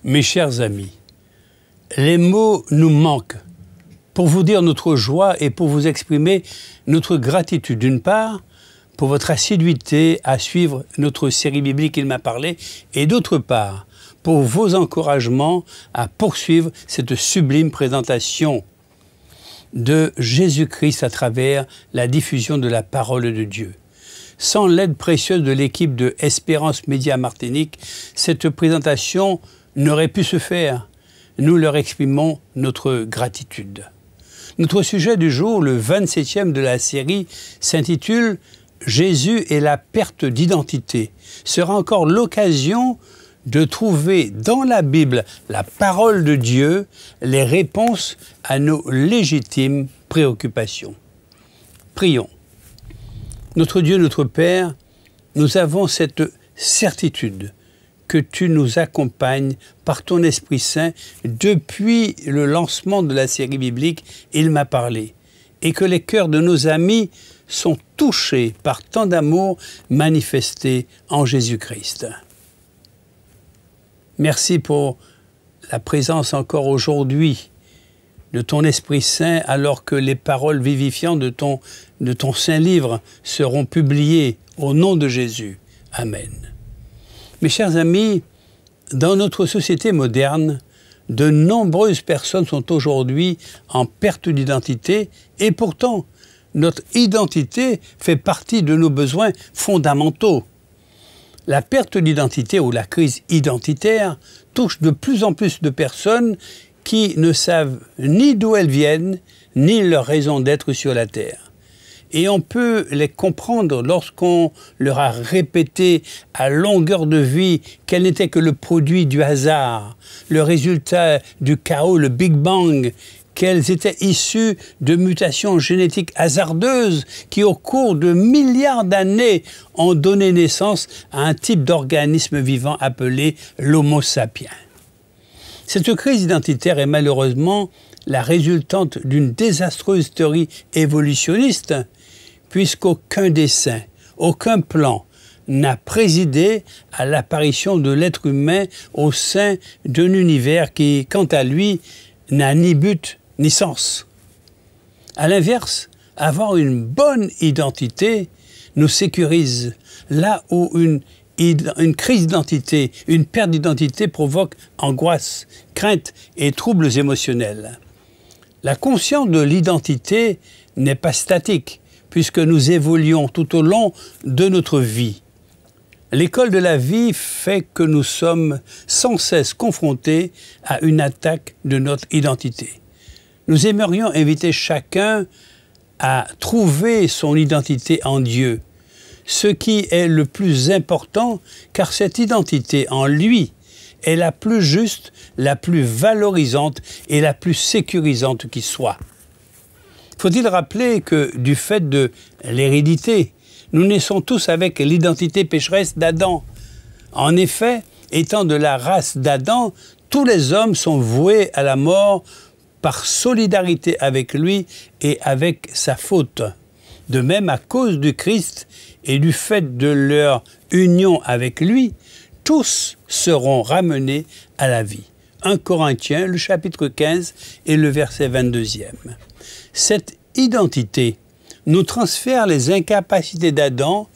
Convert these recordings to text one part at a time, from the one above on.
Mes chers amis, les mots nous manquent pour vous dire notre joie et pour vous exprimer notre gratitude, d'une part, pour votre assiduité à suivre notre série biblique Il m'a parlé, et d'autre part, pour vos encouragements à poursuivre cette sublime présentation de Jésus-Christ à travers la diffusion de la parole de Dieu. Sans l'aide précieuse de l'équipe de Espérance Média Martinique, cette présentation n'aurait pu se faire. Nous leur exprimons notre gratitude. Notre sujet du jour, le 27e de la série, s'intitule « Jésus et la perte d'identité ». Sera encore l'occasion de trouver dans la Bible, la parole de Dieu, les réponses à nos légitimes préoccupations. Prions. Notre Dieu, notre Père, nous avons cette certitude que tu nous accompagnes par ton Esprit Saint depuis le lancement de la série biblique « Il m'a parlé » et que les cœurs de nos amis sont touchés par tant d'amour manifesté en Jésus-Christ. Merci pour la présence encore aujourd'hui de ton Esprit Saint alors que les paroles vivifiantes de ton Saint Livre seront publiées au nom de Jésus. Amen. Mes chers amis, dans notre société moderne, de nombreuses personnes sont aujourd'hui en perte d'identité et pourtant, notre identité fait partie de nos besoins fondamentaux. La perte d'identité ou la crise identitaire touche de plus en plus de personnes qui ne savent ni d'où elles viennent, ni leur raison d'être sur la Terre. Et on peut les comprendre lorsqu'on leur a répété à longueur de vie qu'elles n'étaient que le produit du hasard, le résultat du chaos, le Big Bang, qu'elles étaient issues de mutations génétiques hasardeuses qui, au cours de milliards d'années, ont donné naissance à un type d'organisme vivant appelé l'Homo sapiens. Cette crise identitaire est malheureusement la résultante d'une désastreuse théorie évolutionniste, puisqu'aucun dessein, aucun plan n'a présidé à l'apparition de l'être humain au sein d'un univers qui, quant à lui, n'a ni but ni sens. À l'inverse, avoir une bonne identité nous sécurise, là où une crise d'identité, une perte d'identité provoque angoisse, crainte et troubles émotionnels. La conscience de l'identité n'est pas statique, puisque nous évoluons tout au long de notre vie. L'école de la vie fait que nous sommes sans cesse confrontés à une attaque de notre identité. Nous aimerions inviter chacun à trouver son identité en Dieu, ce qui est le plus important, car cette identité en lui est la plus juste, la plus valorisante et la plus sécurisante qui soit. Faut-il rappeler que du fait de l'hérédité, nous naissons tous avec l'identité pécheresse d'Adam. En effet, étant de la race d'Adam, tous les hommes sont voués à la mort par solidarité avec lui et avec sa faute. De même, à cause du Christ et du fait de leur union avec lui, tous seront ramenés à la vie. 1 Corinthiens, le chapitre 15 et le verset 22e. Cette identité nous transfère les incapacités d'Adam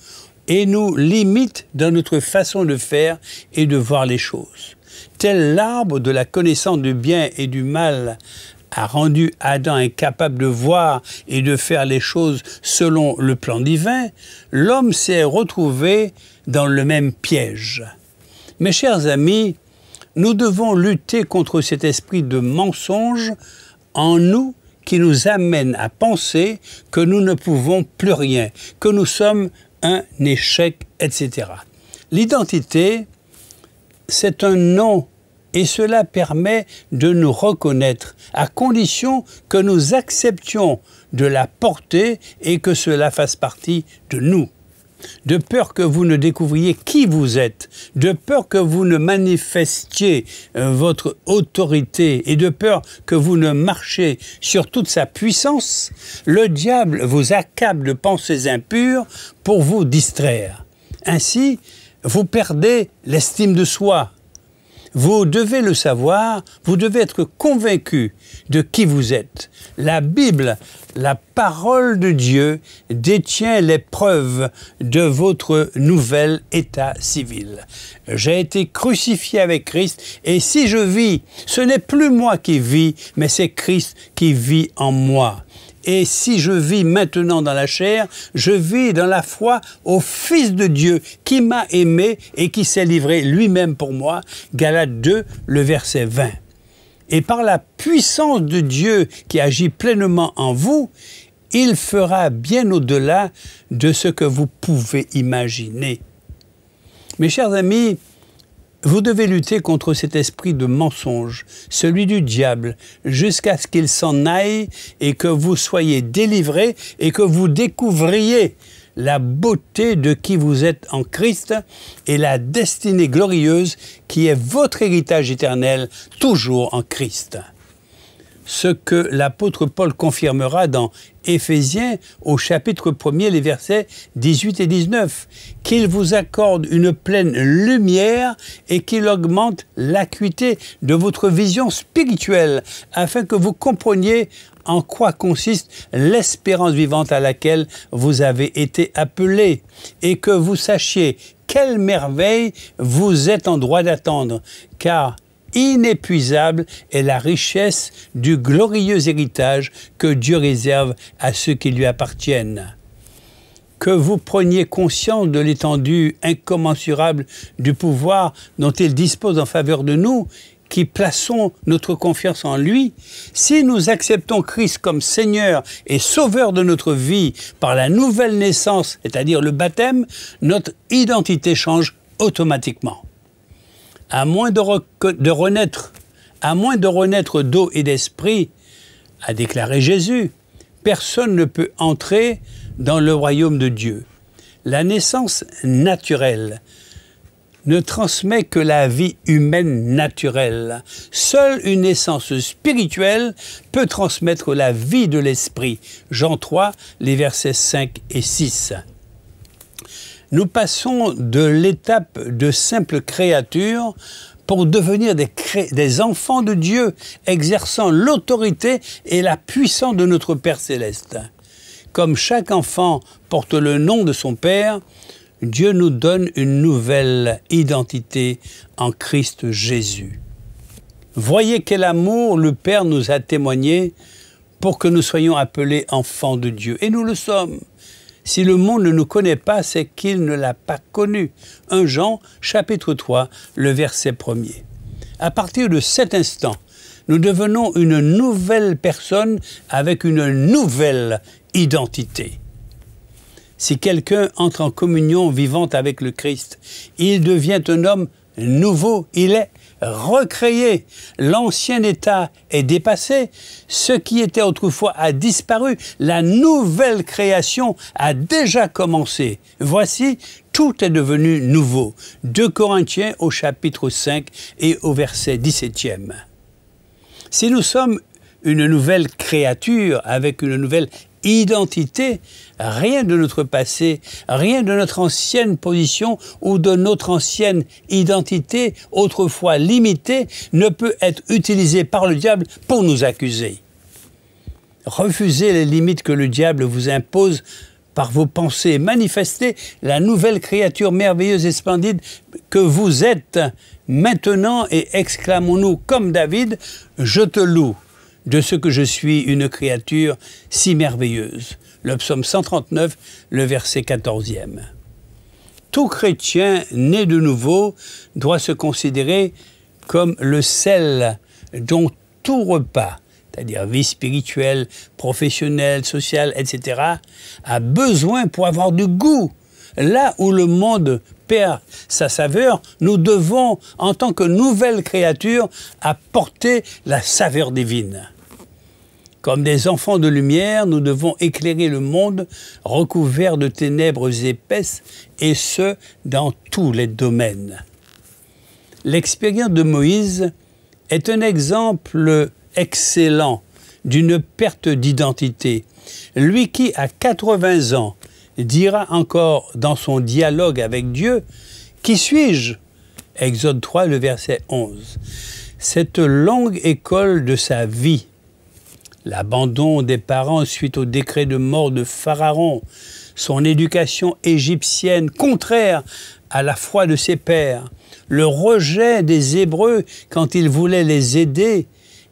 et nous limite dans notre façon de faire et de voir les choses. Tel l'arbre de la connaissance du bien et du mal a rendu Adam incapable de voir et de faire les choses selon le plan divin, l'homme s'est retrouvé dans le même piège. Mes chers amis, nous devons lutter contre cet esprit de mensonge en nous qui nous amène à penser que nous ne pouvons plus rien, que nous sommes un échec, etc. L'identité, c'est un nom Et cela permet de nous reconnaître, à condition que nous acceptions de la porter et que cela fasse partie de nous. De peur que vous ne découvriez qui vous êtes, de peur que vous ne manifestiez votre autorité et de peur que vous ne marchiez sur toute sa puissance, le diable vous accable de pensées impures pour vous distraire. Ainsi, vous perdez l'estime de soi. Vous devez le savoir, vous devez être convaincu de qui vous êtes. La Bible, la parole de Dieu, détient les preuves de votre nouvel état civil. J'ai été crucifié avec Christ et si je vis, ce n'est plus moi qui vis, mais c'est Christ qui vit en moi. Et si je vis maintenant dans la chair, je vis dans la foi au Fils de Dieu qui m'a aimé et qui s'est livré lui-même pour moi. Galates 2, le verset 20. Et par la puissance de Dieu qui agit pleinement en vous, il fera bien au-delà de ce que vous pouvez imaginer. Mes chers amis, vous devez lutter contre cet esprit de mensonge, celui du diable, jusqu'à ce qu'il s'en aille et que vous soyez délivrés et que vous découvriez la beauté de qui vous êtes en Christ et la destinée glorieuse qui est votre héritage éternel, toujours en Christ. Ce que l'apôtre Paul confirmera dans Éphésiens au chapitre 1er, les versets 18 et 19, qu'il vous accorde une pleine lumière et qu'il augmente l'acuité de votre vision spirituelle afin que vous compreniez en quoi consiste l'espérance vivante à laquelle vous avez été appelés et que vous sachiez quelle merveille vous êtes en droit d'attendre, car inépuisable est la richesse du glorieux héritage que Dieu réserve à ceux qui lui appartiennent. Que vous preniez conscience de l'étendue incommensurable du pouvoir dont il dispose en faveur de nous, qui plaçons notre confiance en lui, si nous acceptons Christ comme Seigneur et Sauveur de notre vie par la nouvelle naissance, c'est-à-dire le baptême, notre identité change automatiquement. À moins de renaître d'eau et d'esprit, a déclaré Jésus, personne ne peut entrer dans le royaume de Dieu. La naissance naturelle ne transmet que la vie humaine naturelle. Seule une naissance spirituelle peut transmettre la vie de l'esprit. Jean 3, les versets 5 et 6. Nous passons de l'étape de simple créature pour devenir des enfants de Dieu, exerçant l'autorité et la puissance de notre Père céleste. Comme chaque enfant porte le nom de son Père, Dieu nous donne une nouvelle identité en Christ Jésus. Voyez quel amour le Père nous a témoigné pour que nous soyons appelés enfants de Dieu. Et nous le sommes. Si le monde ne nous connaît pas, c'est qu'il ne l'a pas connu. 1 Jean, chapitre 3, le verset 1er. À partir de cet instant, nous devenons une nouvelle personne avec une nouvelle identité. Si quelqu'un entre en communion vivante avec le Christ, il devient un homme nouveau, il est recréé. L'ancien état est dépassé, ce qui était autrefois a disparu, la nouvelle création a déjà commencé. Voici, tout est devenu nouveau. 2 Corinthiens au chapitre 5 et au verset 17e. Si nous sommes une nouvelle créature avec une nouvelle identité, rien de notre passé, rien de notre ancienne position ou de notre ancienne identité, autrefois limitée, ne peut être utilisé par le diable pour nous accuser. Refusez les limites que le diable vous impose par vos pensées, manifestez la nouvelle créature merveilleuse et splendide que vous êtes maintenant et exclamons-nous comme David, « Je te loue ». De ce que je suis une créature si merveilleuse. Le psaume 139, le verset 14e. Tout chrétien né de nouveau doit se considérer comme le sel dont tout repas, c'est-à-dire vie spirituelle, professionnelle, sociale, etc., a besoin pour avoir du goût. Là où le monde perd sa saveur, nous devons, en tant que nouvelle créature, apporter la saveur divine. Comme des enfants de lumière, nous devons éclairer le monde recouvert de ténèbres épaisses, et ce, dans tous les domaines. L'expérience de Moïse est un exemple excellent d'une perte d'identité. Lui qui, à 80 ans, dira encore dans son dialogue avec Dieu, « Qui suis-je » Exode 3, le verset 11. Cette longue école de sa vie, l'abandon des parents suite au décret de mort de Pharaon, son éducation égyptienne contraire à la foi de ses pères, le rejet des Hébreux quand ils voulaient les aider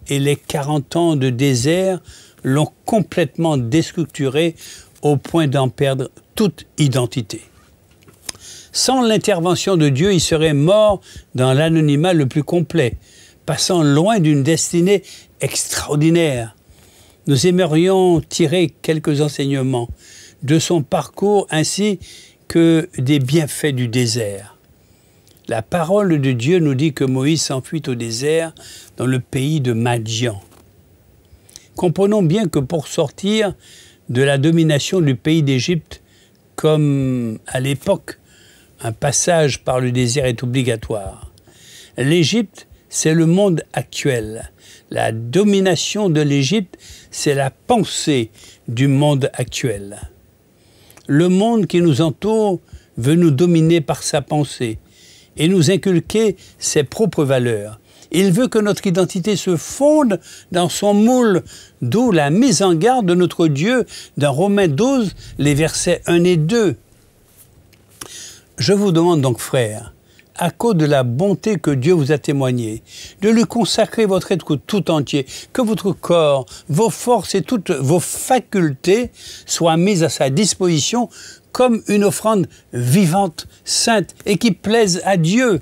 et les 40 ans de désert l'ont complètement déstructuré au point d'en perdre toute identité. Sans l'intervention de Dieu, il serait mort dans l'anonymat le plus complet, passant loin d'une destinée extraordinaire. Nous aimerions tirer quelques enseignements de son parcours ainsi que des bienfaits du désert. La parole de Dieu nous dit que Moïse s'enfuit au désert dans le pays de Madian. Comprenons bien que pour sortir de la domination du pays d'Égypte, comme à l'époque, un passage par le désert est obligatoire. L'Égypte, c'est le monde actuel. La domination de l'Égypte, c'est la pensée du monde actuel. Le monde qui nous entoure veut nous dominer par sa pensée et nous inculquer ses propres valeurs. Il veut que notre identité se fonde dans son moule, d'où la mise en garde de notre Dieu dans Romains 12, les versets 1 et 2. Je vous demande donc, frères, à cause de la bonté que Dieu vous a témoignée, de lui consacrer votre être tout entier, que votre corps, vos forces et toutes vos facultés soient mises à sa disposition comme une offrande vivante, sainte et qui plaise à Dieu.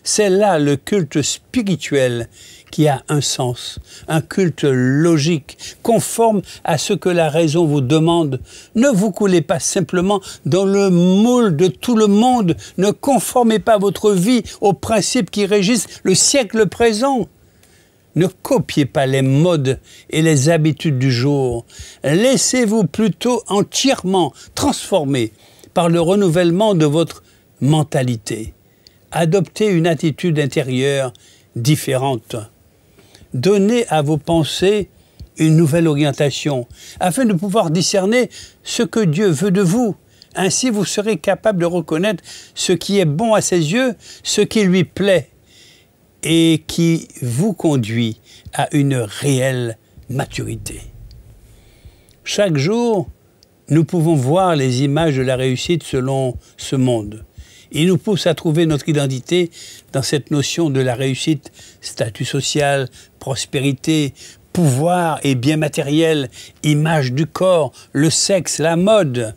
C'est là le culte spirituel qui a un sens, un culte logique, conforme à ce que la raison vous demande. Ne vous coulez pas simplement dans le moule de tout le monde. Ne conformez pas votre vie aux principes qui régissent le siècle présent. Ne copiez pas les modes et les habitudes du jour. Laissez-vous plutôt entièrement transformer par le renouvellement de votre mentalité. Adoptez une attitude intérieure différente. Donnez à vos pensées une nouvelle orientation, afin de pouvoir discerner ce que Dieu veut de vous. Ainsi, vous serez capable de reconnaître ce qui est bon à ses yeux, ce qui lui plaît, et qui vous conduit à une réelle maturité. Chaque jour, nous pouvons voir les images de la réussite selon ce monde. Il nous pousse à trouver notre identité dans cette notion de la réussite, statut social, prospérité, pouvoir et biens matériels, image du corps, le sexe, la mode.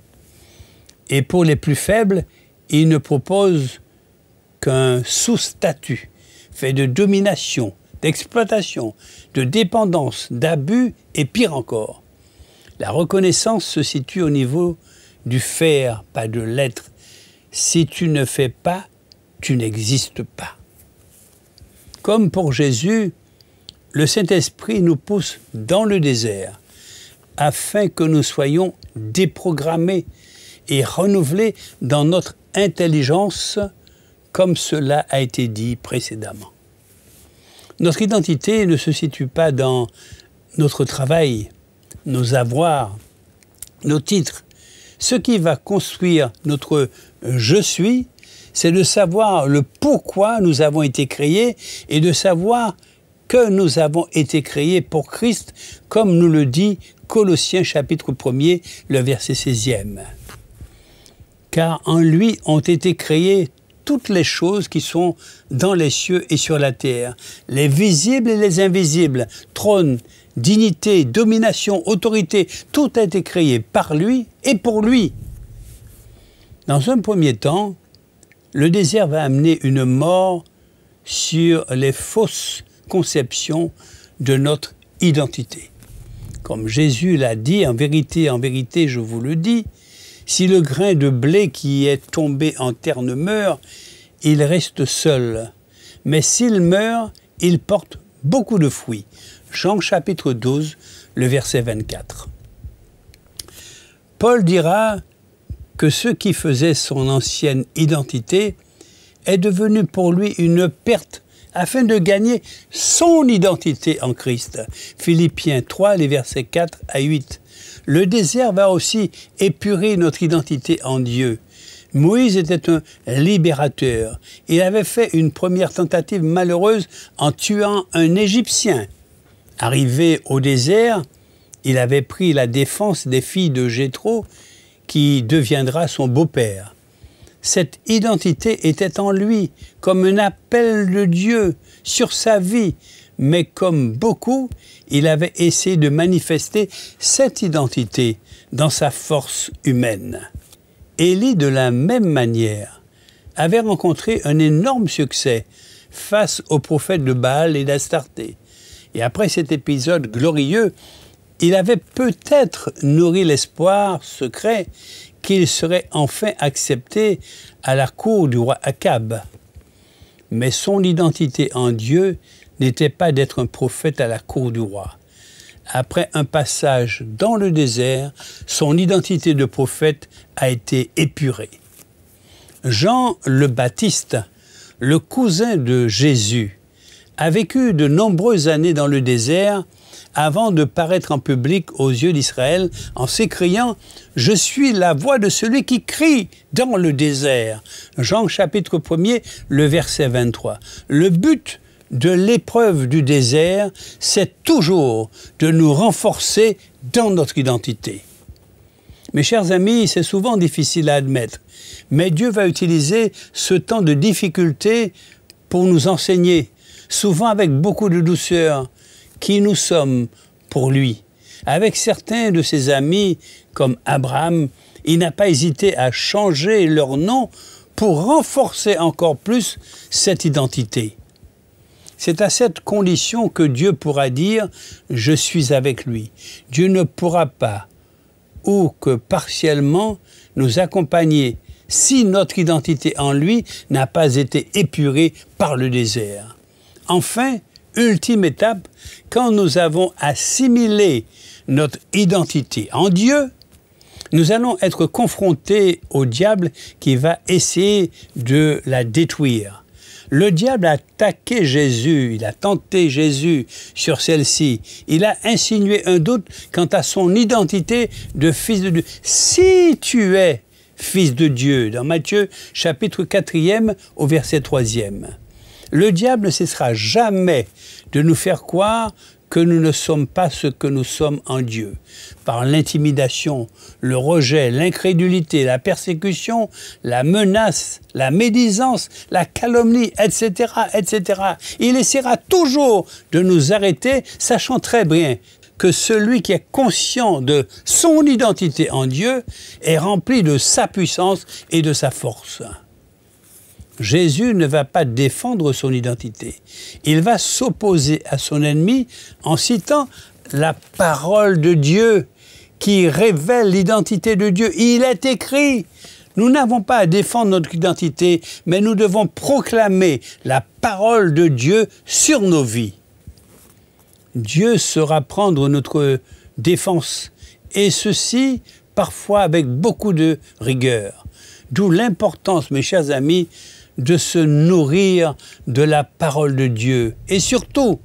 Et pour les plus faibles, il ne propose qu'un sous-statut fait de domination, d'exploitation, de dépendance, d'abus et pire encore. La reconnaissance se situe au niveau du faire, pas de l'être. Si tu ne fais pas, tu n'existes pas. Comme pour Jésus, le Saint-Esprit nous pousse dans le désert afin que nous soyons déprogrammés et renouvelés dans notre intelligence, comme cela a été dit précédemment. Notre identité ne se situe pas dans notre travail, nos avoirs, nos titres. Ce qui va construire notre « je suis », c'est de savoir le pourquoi nous avons été créés et de savoir que nous avons été créés pour Christ, comme nous le dit Colossiens chapitre 1er, le verset 16e. Car en lui ont été créées toutes les choses qui sont dans les cieux et sur la terre, les visibles et les invisibles, trône, dignité, domination, autorité, tout a été créé par lui et pour lui. Dans un premier temps, le désert va amener une mort sur les fausses conceptions de notre identité. Comme Jésus l'a dit, en vérité, je vous le dis, Si le grain de blé qui est tombé en terre ne meurt, il reste seul. Mais s'il meurt, il porte beaucoup de fruits. Jean chapitre 12, le verset 24. Paul dira que ce qui faisait son ancienne identité est devenu pour lui une perte afin de gagner son identité en Christ. Philippiens 3, les versets 4 à 8. Le désert va aussi épurer notre identité en Dieu. Moïse était un libérateur. Il avait fait une première tentative malheureuse en tuant un Égyptien. Arrivé au désert, il avait pris la défense des filles de Jéthro, qui deviendra son beau-père. Cette identité était en lui, comme un appel de Dieu sur sa vie, mais comme beaucoup, il avait essayé de manifester cette identité dans sa force humaine. Élie, de la même manière, avait rencontré un énorme succès face aux prophètes de Baal et d'Astarté. Et après cet épisode glorieux, il avait peut-être nourri l'espoir secret qu'il serait enfin accepté à la cour du roi Akab. Mais son identité en Dieu n'était pas d'être un prophète à la cour du roi. Après un passage dans le désert, son identité de prophète a été épurée. Jean le Baptiste, le cousin de Jésus, a vécu de nombreuses années dans le désert avant de paraître en public aux yeux d'Israël en s'écriant « Je suis la voix de celui qui crie dans le désert ». Jean chapitre 1er, le verset 23. Le but de l'épreuve du désert, c'est toujours de nous renforcer dans notre identité. Mes chers amis, c'est souvent difficile à admettre, mais Dieu va utiliser ce temps de difficulté pour nous enseigner, souvent avec beaucoup de douceur, qui nous sommes pour lui. Avec certains de ses amis, comme Abraham, il n'a pas hésité à changer leur nom pour renforcer encore plus cette identité. C'est à cette condition que Dieu pourra dire « Je suis avec lui ». Dieu ne pourra pas, ou que partiellement, nous accompagner si notre identité en lui n'a pas été épurée par le désert. Enfin, ultime étape, quand nous avons assimilé notre identité en Dieu, nous allons être confrontés au diable qui va essayer de la détruire. Le diable a attaqué Jésus, il a tenté Jésus sur celle-ci. Il a insinué un doute quant à son identité de fils de Dieu. Si tu es fils de Dieu, dans Matthieu chapitre 4e au verset 3e. Le diable ne cessera jamais de nous faire croire que nous ne sommes pas ce que nous sommes en Dieu. Par l'intimidation, le rejet, l'incrédulité, la persécution, la menace, la médisance, la calomnie, etc., etc. Il essaiera toujours de nous arrêter, sachant très bien que celui qui est conscient de son identité en Dieu est rempli de sa puissance et de sa force. Jésus ne va pas défendre son identité. Il va s'opposer à son ennemi en citant la parole de Dieu qui révèle l'identité de Dieu. Il est écrit, nous n'avons pas à défendre notre identité, mais nous devons proclamer la parole de Dieu sur nos vies. Dieu saura prendre notre défense, et ceci parfois avec beaucoup de rigueur. D'où l'importance, mes chers amis, de se nourrir de la parole de Dieu. Et surtout,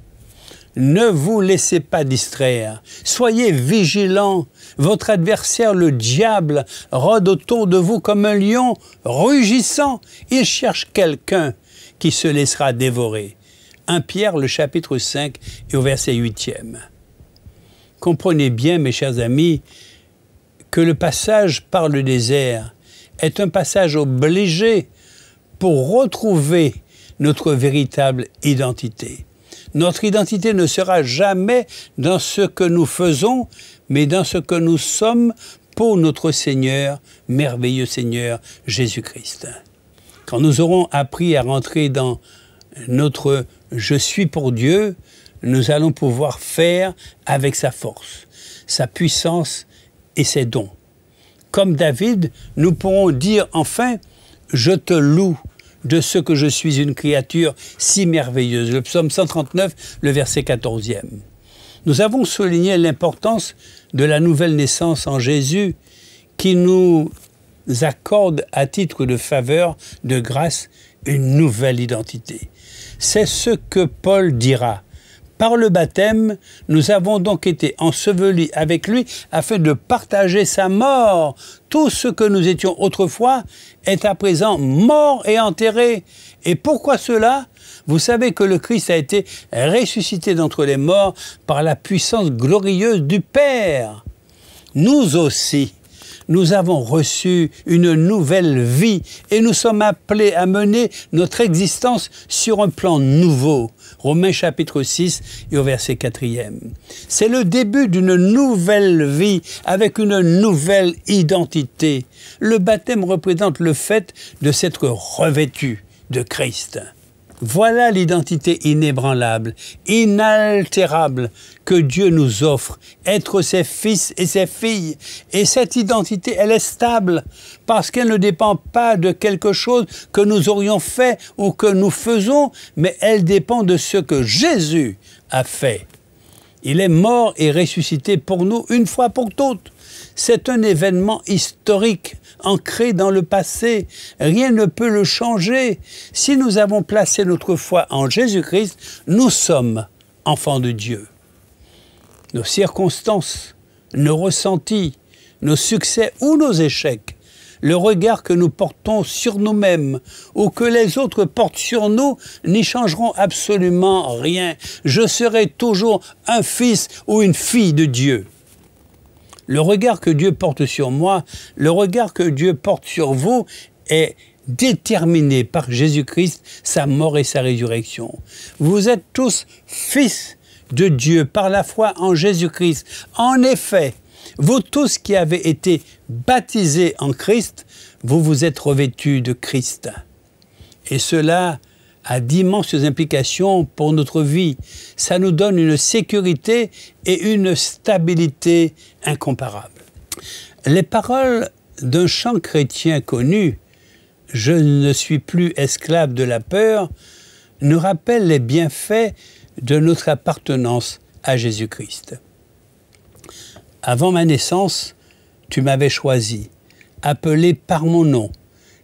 ne vous laissez pas distraire. Soyez vigilants. Votre adversaire, le diable, rôde autour de vous comme un lion rugissant. Il cherche quelqu'un qui se laissera dévorer. 1 Pierre, le chapitre 5 et au verset 8e. Comprenez bien, mes chers amis, que le passage par le désert est un passage obligé pour retrouver notre véritable identité. Notre identité ne sera jamais dans ce que nous faisons, mais dans ce que nous sommes pour notre Seigneur, merveilleux Seigneur Jésus-Christ. Quand nous aurons appris à rentrer dans notre « Je suis pour Dieu », nous allons pouvoir faire avec sa force, sa puissance et ses dons. Comme David, nous pourrons dire enfin « Je te loue de ce que je suis une créature si merveilleuse ». Le psaume 139, le verset 14e. Nous avons souligné l'importance de la nouvelle naissance en Jésus qui nous accorde à titre de faveur, de grâce, une nouvelle identité. C'est ce que Paul dira. Par le baptême, nous avons donc été ensevelis avec lui afin de partager sa mort. Tout ce que nous étions autrefois est à présent mort et enterré. Et pourquoi cela? Vous savez que le Christ a été ressuscité d'entre les morts par la puissance glorieuse du Père. Nous aussi, nous avons reçu une nouvelle vie et nous sommes appelés à mener notre existence sur un plan nouveau. Romains chapitre 6 et au verset 4e. C'est le début d'une nouvelle vie avec une nouvelle identité. Le baptême représente le fait de s'être revêtu de Christ. Voilà l'identité inébranlable, inaltérable que Dieu nous offre, être ses fils et ses filles. Et cette identité, elle est stable parce qu'elle ne dépend pas de quelque chose que nous aurions fait ou que nous faisons, mais elle dépend de ce que Jésus a fait. Il est mort et ressuscité pour nous une fois pour toutes. C'est un événement historique, ancré dans le passé. Rien ne peut le changer. Si nous avons placé notre foi en Jésus-Christ, nous sommes enfants de Dieu. Nos circonstances, nos ressentis, nos succès ou nos échecs, le regard que nous portons sur nous-mêmes ou que les autres portent sur nous n'y changeront absolument rien. Je serai toujours un fils ou une fille de Dieu. Le regard que Dieu porte sur moi, le regard que Dieu porte sur vous est déterminé par Jésus-Christ, sa mort et sa résurrection. Vous êtes tous fils de Dieu par la foi en Jésus-Christ. En effet, vous tous qui avez été baptisés en Christ, vous vous êtes revêtus de Christ. Et cela a d'immenses implications pour notre vie. Ça nous donne une sécurité et une stabilité incomparables. Les paroles d'un chant chrétien connu, « Je ne suis plus esclave de la peur », nous rappellent les bienfaits de notre appartenance à Jésus-Christ. Avant ma naissance, tu m'avais choisi, appelé par mon nom.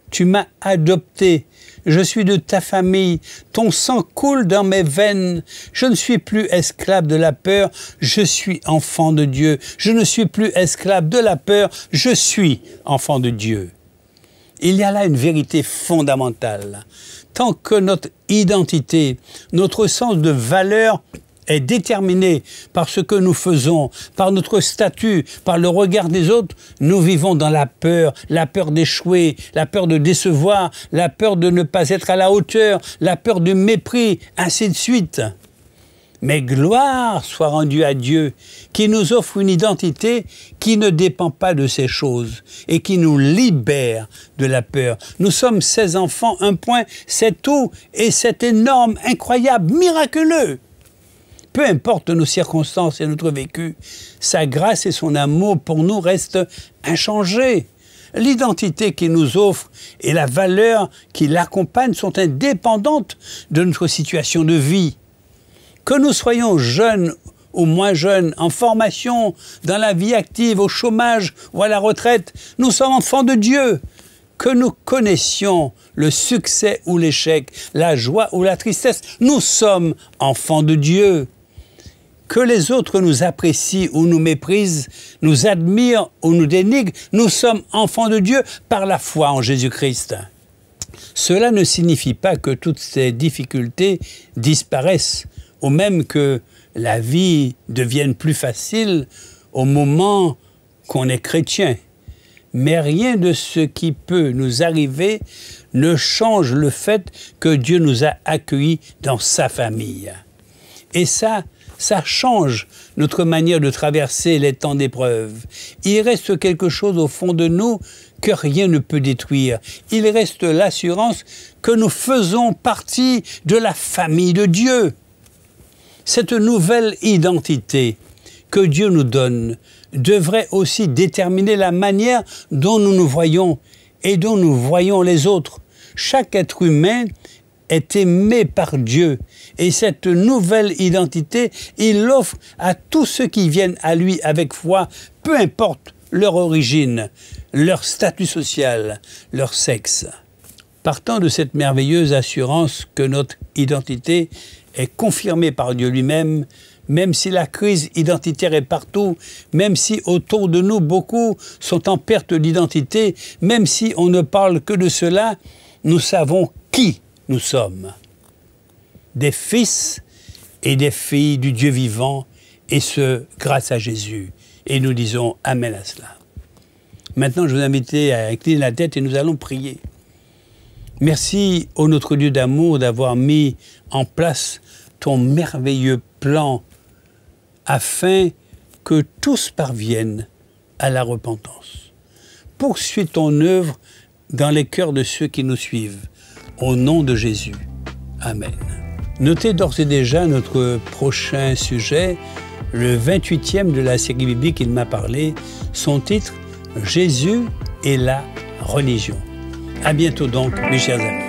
Tu m'as adopté. Je suis de ta famille. Ton sang coule dans mes veines. Je ne suis plus esclave de la peur. Je suis enfant de Dieu. Je ne suis plus esclave de la peur. Je suis enfant de Dieu. Il y a là une vérité fondamentale. Tant que notre identité, notre sens de valeur est déterminé par ce que nous faisons, par notre statut, par le regard des autres, nous vivons dans la peur d'échouer, la peur de décevoir, la peur de ne pas être à la hauteur, la peur du mépris, ainsi de suite. Mais gloire soit rendue à Dieu, qui nous offre une identité qui ne dépend pas de ces choses et qui nous libère de la peur. Nous sommes ses enfants, un point, c'est tout, et c'est énorme, incroyable, miraculeux. Peu importe nos circonstances et notre vécu, sa grâce et son amour pour nous restent inchangés. L'identité qu'il nous offre et la valeur qui l'accompagne sont indépendantes de notre situation de vie. Que nous soyons jeunes ou moins jeunes, en formation, dans la vie active, au chômage ou à la retraite, nous sommes enfants de Dieu. Que nous connaissions le succès ou l'échec, la joie ou la tristesse, nous sommes enfants de Dieu. Que les autres nous apprécient ou nous méprisent, nous admirent ou nous dénigrent, nous sommes enfants de Dieu par la foi en Jésus-Christ. Cela ne signifie pas que toutes ces difficultés disparaissent, ou même que la vie devienne plus facile au moment qu'on est chrétien. Mais rien de ce qui peut nous arriver ne change le fait que Dieu nous a accueillis dans sa famille. Et ça change notre manière de traverser les temps d'épreuve. Il reste quelque chose au fond de nous que rien ne peut détruire. Il reste l'assurance que nous faisons partie de la famille de Dieu. Cette nouvelle identité que Dieu nous donne devrait aussi déterminer la manière dont nous nous voyons et dont nous voyons les autres. Chaque être humain est aimé par Dieu et cette nouvelle identité, il l'offre à tous ceux qui viennent à lui avec foi, peu importe leur origine, leur statut social, leur sexe. Partant de cette merveilleuse assurance que notre identité est confirmée par Dieu lui-même, même si la crise identitaire est partout, même si autour de nous beaucoup sont en perte d'identité, même si on ne parle que de cela, nous savons qui nous sommes. Des fils et des filles du Dieu vivant, et ce, grâce à Jésus. Et nous disons Amen à cela. Maintenant, je vous invite à incliner la tête et nous allons prier. Merci, ô notre Dieu d'amour, d'avoir mis en place ton merveilleux plan afin que tous parviennent à la repentance. Poursuis ton œuvre dans les cœurs de ceux qui nous suivent. Au nom de Jésus. Amen. Notez d'ores et déjà notre prochain sujet, le 28e de la série biblique Il m'a parlé, son titre « Jésus et la religion ». À bientôt donc, mes chers amis.